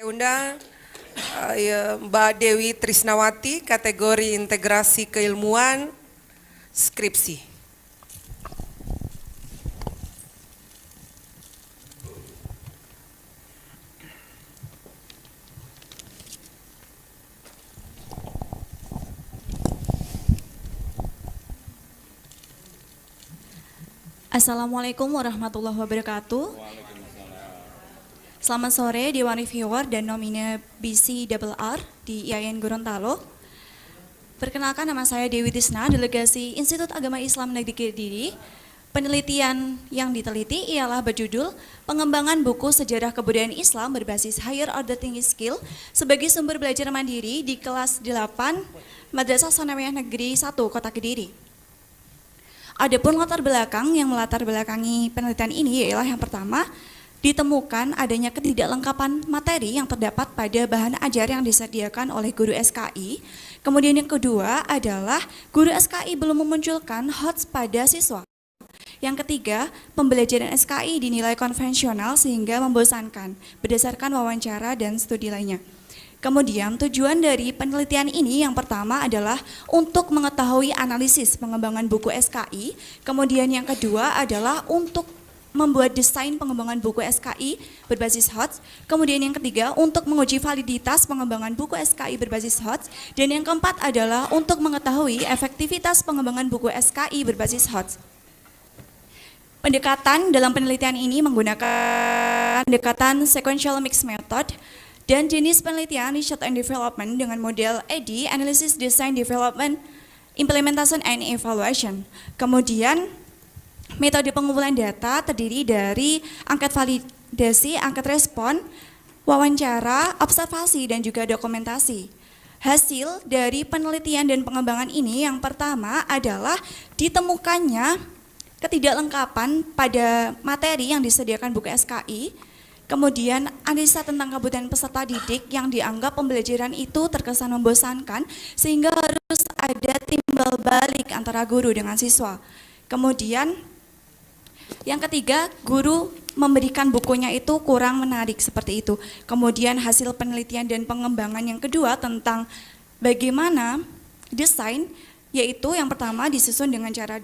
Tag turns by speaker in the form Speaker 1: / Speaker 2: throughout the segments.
Speaker 1: Undang Mbak Dewi Trisnawati, kategori integrasi keilmuan, skripsi.
Speaker 2: Assalamualaikum warahmatullahi wabarakatuh. Selamat sore Dewan Reviewer dan nomine BCRR di IAIN Gorontalo. Perkenalkan, nama saya Dewi Tisna, delegasi Institut Agama Islam Negeri Kediri. Penelitian yang diteliti ialah berjudul Pengembangan Buku Sejarah Kebudayaan Islam berbasis Higher Order Tinggi Skill sebagai sumber belajar mandiri di kelas 8 Madrasah Sanawiyah Negeri 1 Kota Kediri. Adapun latar belakang yang melatar belakangi penelitian ini ialah yang pertama, ditemukan adanya ketidaklengkapan materi yang terdapat pada bahan ajar yang disediakan oleh guru SKI. Kemudian yang kedua adalah guru SKI belum memunculkan HOTS pada siswa. Yang ketiga, pembelajaran SKI dinilai konvensional sehingga membosankan berdasarkan wawancara dan studi lainnya. Kemudian tujuan dari penelitian ini yang pertama adalah untuk mengetahui analisis pengembangan buku SKI. Kemudian yang kedua adalah untuk membuat desain pengembangan buku SKI berbasis HOTS. Kemudian yang ketiga untuk menguji validitas pengembangan buku SKI berbasis HOTS. Dan yang keempat adalah untuk mengetahui efektivitas pengembangan buku SKI berbasis HOTS. Pendekatan dalam penelitian ini menggunakan pendekatan sequential mixed method dan jenis penelitian Research and Development dengan model AD, Analysis, Design, Development, Implementation, and Evaluation. Kemudian metode pengumpulan data terdiri dari angket validasi, angket respon, wawancara, observasi, dan juga dokumentasi. Hasil dari penelitian dan pengembangan ini yang pertama adalah ditemukannya ketidaklengkapan pada materi yang disediakan buku SKI. Kemudian analisa tentang kebutuhan peserta didik yang dianggap pembelajaran itu terkesan membosankan sehingga harus ada timbal balik antara guru dengan siswa. Kemudian yang ketiga, guru memberikan bukunya itu kurang menarik seperti itu. Kemudian hasil penelitian dan pengembangan yang kedua tentang bagaimana desain, yaitu yang pertama disusun dengan cara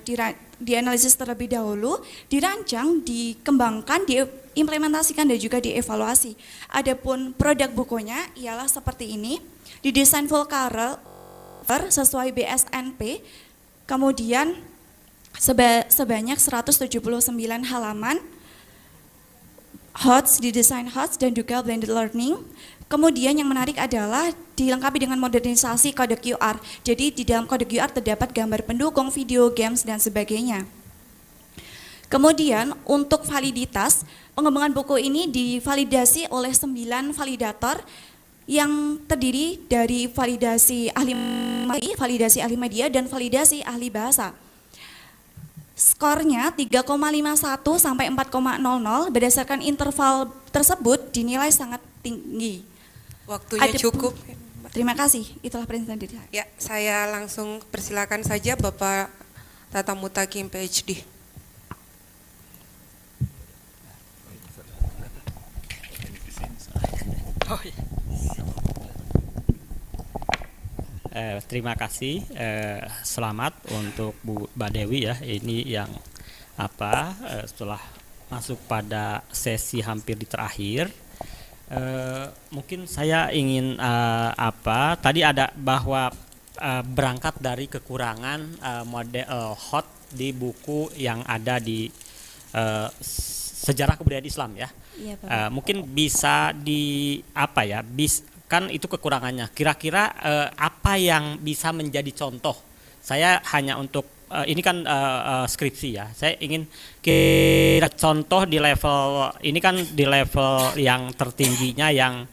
Speaker 2: dianalisis terlebih dahulu, dirancang, dikembangkan, diimplementasikan dan juga dievaluasi. Adapun produk bukunya ialah seperti ini, didesain full cover sesuai BSNP, kemudian sebanyak 179 halaman, HOTS, didesain HOTS dan juga blended learning. Kemudian yang menarik adalah dilengkapi dengan modernisasi kode QR. Jadi di dalam kode QR terdapat gambar pendukung, video, games, dan sebagainya. Kemudian untuk validitas, pengembangan buku ini divalidasi oleh 9 validator yang terdiri dari validasi ahli media, dan validasi ahli bahasa. Skornya 3,51 sampai 4,00 berdasarkan interval tersebut dinilai sangat tinggi.
Speaker 1: Waktunya cukup.
Speaker 2: Terima kasih, itulah presentasi saya.
Speaker 1: Ya, saya langsung persilakan saja Bapak Tata Mutakim PhD.
Speaker 3: Terima kasih, selamat untuk Mbak Dewi ya. Ini yang setelah masuk pada sesi hampir di terakhir. Mungkin saya ingin tadi ada bahwa berangkat dari kekurangan model HOT di buku yang ada di sejarah kebudayaan Islam ya.
Speaker 2: Iya, Pak.
Speaker 3: Mungkin bisa kan itu kekurangannya. Kira-kira apa yang bisa menjadi contoh? Saya hanya untuk ini kan skripsi ya. Saya ingin kira contoh di level ini kan di level yang tertingginya yang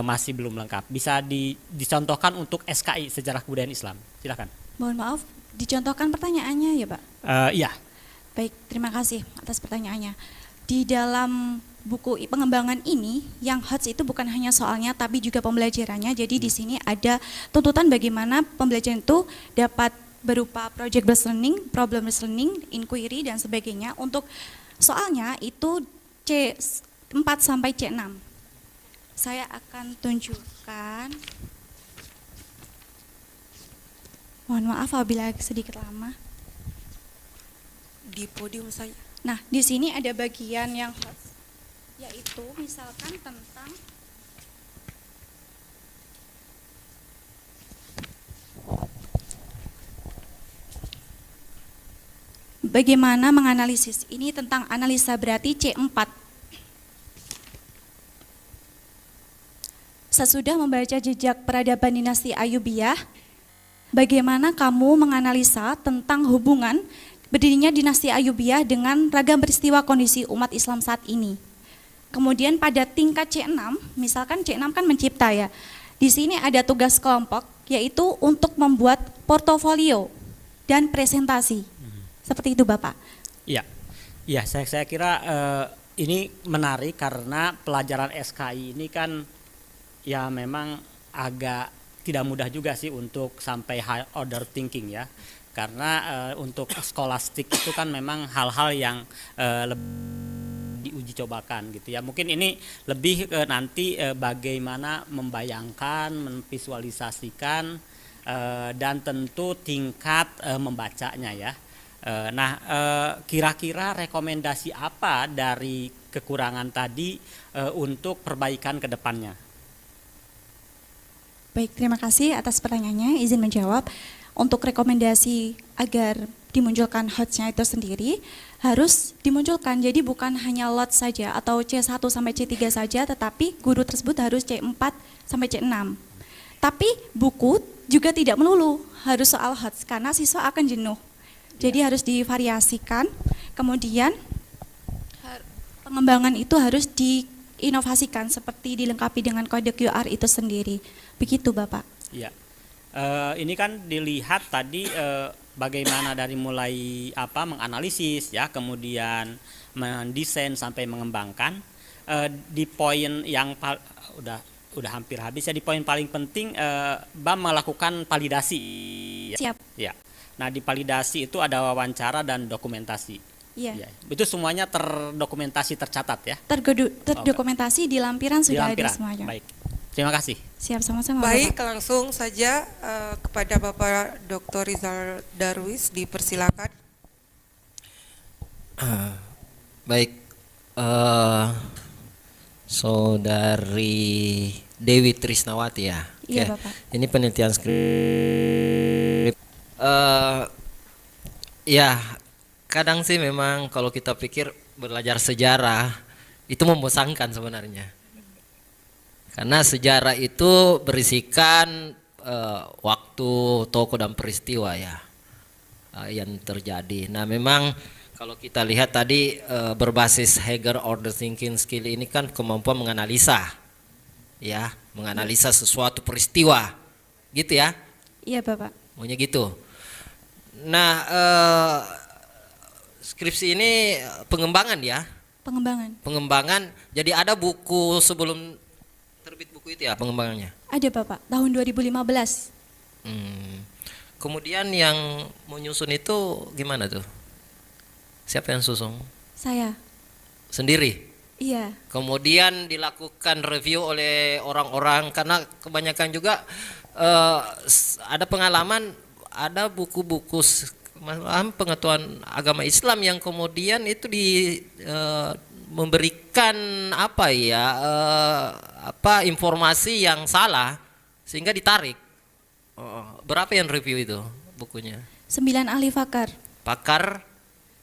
Speaker 3: masih belum lengkap. Bisa dicontohkan untuk SKI Sejarah Kebudayaan Islam. Silakan.
Speaker 2: Mohon maaf, dicontohkan pertanyaannya ya Pak?
Speaker 3: Iya.
Speaker 2: Baik, terima kasih atas pertanyaannya. Di dalam buku pengembangan ini, yang HOTS itu bukan hanya soalnya tapi juga pembelajarannya. Jadi di sini ada tuntutan bagaimana pembelajaran itu dapat berupa project based learning, problem based learning, inquiry dan sebagainya. Untuk soalnya itu C4 sampai C6. Saya akan tunjukkan. Mohon maaf apabila sedikit lama.
Speaker 1: Di podium saja.
Speaker 2: Nah, di sini ada bagian yang hot, yaitu misalkan tentang bagaimana menganalisis. Ini tentang analisa berarti C4. Sesudah membaca jejak peradaban dinasti Ayyubiyah, bagaimana kamu menganalisa tentang hubungan berdirinya dinasti Ayyubiyah dengan ragam peristiwa kondisi umat Islam saat ini. Kemudian pada tingkat C6, misalkan C6 kan mencipta ya. Di sini ada tugas kelompok, yaitu untuk membuat portofolio dan presentasi. Seperti itu Bapak.
Speaker 3: Iya, iya. Saya kira ini menarik karena pelajaran SKI ini kan ya memang agak tidak mudah juga sih untuk sampai high order thinking ya. Karena untuk skolastik itu kan memang hal-hal yang lebih diuji cobakan gitu ya. Mungkin ini lebih nanti bagaimana membayangkan, memvisualisasikan dan tentu tingkat membacanya ya. Nah, kira-kira rekomendasi apa dari kekurangan tadi untuk perbaikan ke depannya?
Speaker 2: Baik, terima kasih atas pertanyaannya. Izin menjawab. Untuk rekomendasi agar dimunculkan HOTS-nya itu sendiri harus dimunculkan. Jadi bukan hanya lot saja atau C1 sampai C3 saja, tetapi guru tersebut harus C4 sampai C6. Tapi buku juga tidak melulu harus soal HOTS karena siswa akan jenuh. Jadi harus divariasikan. Kemudian pengembangan itu harus diinovasikan seperti dilengkapi dengan kode QR itu sendiri. Begitu Bapak.
Speaker 3: Iya. Ini kan dilihat tadi bagaimana dari mulai menganalisis ya, kemudian mendesain sampai mengembangkan. Di poin yang udah hampir habis ya, di poin paling penting BAM melakukan validasi.
Speaker 2: Siap.
Speaker 3: Ya. Nah, di validasi itu ada wawancara dan dokumentasi.
Speaker 2: Iya.
Speaker 3: Ya. Itu semuanya terdokumentasi, tercatat ya.
Speaker 2: Terdokumentasi di lampiran sudah ada semuanya.
Speaker 3: Baik. Terima kasih.
Speaker 2: Siap, sama-sama.
Speaker 1: Baik,
Speaker 2: Bapak.
Speaker 1: langsung saja kepada Bapak Dr. Rizal Darwis dipersilakan.
Speaker 4: Baik, Saudari Dewi Trisnawati ya.
Speaker 2: Iya,
Speaker 4: Oke.
Speaker 2: Bapak.
Speaker 4: Ini penelitian skrip. Ya, kadang sih memang kalau kita pikir belajar sejarah itu membosankan sebenarnya. Karena sejarah itu berisikan waktu, tokoh dan peristiwa ya yang terjadi. Nah, memang kalau kita lihat tadi berbasis Hegel order thinking skill ini kan kemampuan menganalisa, ya, menganalisa sesuatu peristiwa, gitu ya?
Speaker 2: Iya Bapak.
Speaker 4: Maunya gitu. Nah, skripsi ini pengembangan ya? Pengembangan. Jadi ada buku sebelum terbit buku itu ya pengembangannya?
Speaker 2: Ada Bapak, tahun 2015.
Speaker 4: Kemudian yang menyusun itu gimana tuh? Siapa yang susung?
Speaker 2: Saya.
Speaker 4: Sendiri?
Speaker 2: Iya.
Speaker 4: Kemudian dilakukan review oleh orang-orang karena kebanyakan juga ada pengalaman, ada buku-buku pengetahuan agama Islam yang kemudian itu memberikan informasi yang salah sehingga ditarik. Berapa yang review itu bukunya?
Speaker 2: 9 ahli
Speaker 4: Pakar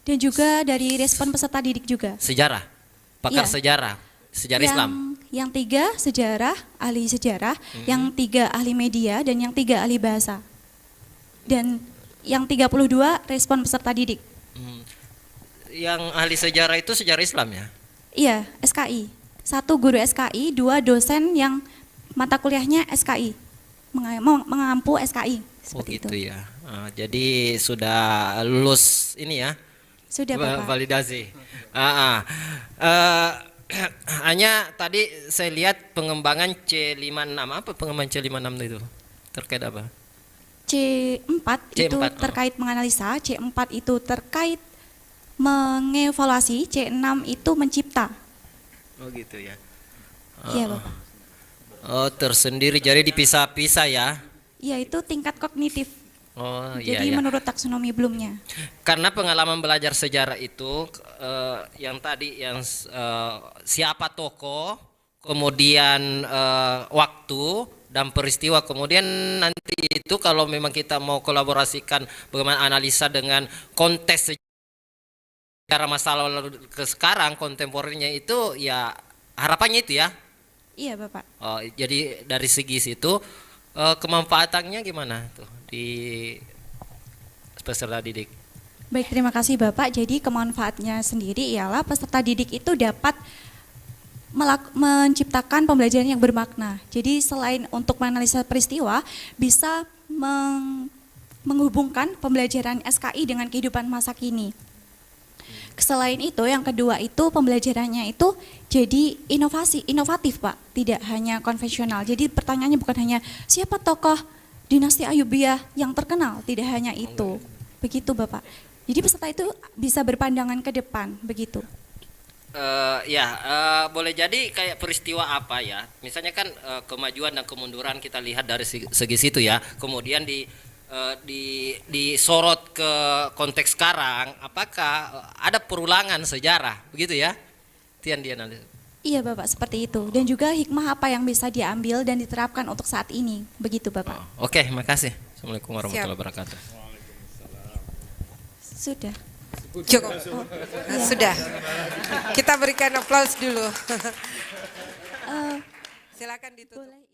Speaker 2: dan juga dari respon peserta didik juga.
Speaker 4: Sejarah. Pakar
Speaker 2: Iya.
Speaker 4: sejarah Islam.
Speaker 2: Yang 3 sejarah, ahli sejarah, yang 3 ahli media dan yang 3 ahli bahasa. Dan yang 32 respon peserta didik.
Speaker 4: Yang ahli sejarah itu sejarah Islam ya?
Speaker 2: Iya, SKI. 1 guru SKI, 2 dosen yang mata kuliahnya SKI. Mengampu SKI.
Speaker 4: Oh
Speaker 2: Seperti
Speaker 4: gitu
Speaker 2: itu.
Speaker 4: ya. Jadi sudah lulus ini ya?
Speaker 2: Sudah Bapak.
Speaker 4: Validasi. Hanya tadi saya lihat pengembangan C56, apa pengembangan C56 itu? Terkait apa?
Speaker 2: C4 itu
Speaker 4: C4,
Speaker 2: terkait menganalisa, C4 itu terkait mengevaluasi, C6 itu mencipta.
Speaker 4: Oh gitu ya.
Speaker 2: Iya Bapak.
Speaker 4: Oh, tersendiri, jadi dipisah-pisah ya.
Speaker 2: Yaitu tingkat kognitif.
Speaker 4: Oh iya,
Speaker 2: Jadi
Speaker 4: iya.
Speaker 2: menurut taksonomi Bloomnya.
Speaker 4: Karena pengalaman belajar sejarah itu yang tadi yang siapa tokoh, kemudian waktu dan peristiwa, kemudian nanti itu kalau memang kita mau kolaborasikan bagaimana analisa dengan konteks sejarah masa lalu ke sekarang kontemporernya itu ya harapannya itu ya.
Speaker 2: Iya Bapak.
Speaker 4: Oh, jadi dari segi situ kemanfaatannya gimana tuh di peserta didik?
Speaker 2: Baik, terima kasih Bapak. Jadi kemanfaatnya sendiri ialah peserta didik itu dapat menciptakan pembelajaran yang bermakna. Jadi selain untuk menganalisa peristiwa, bisa menghubungkan pembelajaran SKI dengan kehidupan masa kini. Selain itu, yang kedua itu pembelajarannya itu jadi inovatif Pak, tidak hanya konvensional. Jadi pertanyaannya bukan hanya siapa tokoh dinasti Ayubiyah yang terkenal, tidak hanya itu. Begitu Bapak. Jadi peserta itu bisa berpandangan ke depan, begitu.
Speaker 4: Boleh jadi kayak peristiwa apa ya? Misalnya kan kemajuan dan kemunduran kita lihat dari segi situ ya. Kemudian disorot ke konteks sekarang, apakah ada perulangan sejarah, begitu ya? Itu yang dianalisis.
Speaker 2: Iya Bapak, seperti itu. Dan juga hikmah apa yang bisa diambil dan diterapkan untuk saat ini, begitu Bapak.
Speaker 4: Oke, makasih. Assalamualaikum warahmatullahi wabarakatuh.
Speaker 2: Sudah.
Speaker 1: Cukup. Sudah. Kita berikan aplaus dulu. Silakan ditutup.
Speaker 2: Boleh.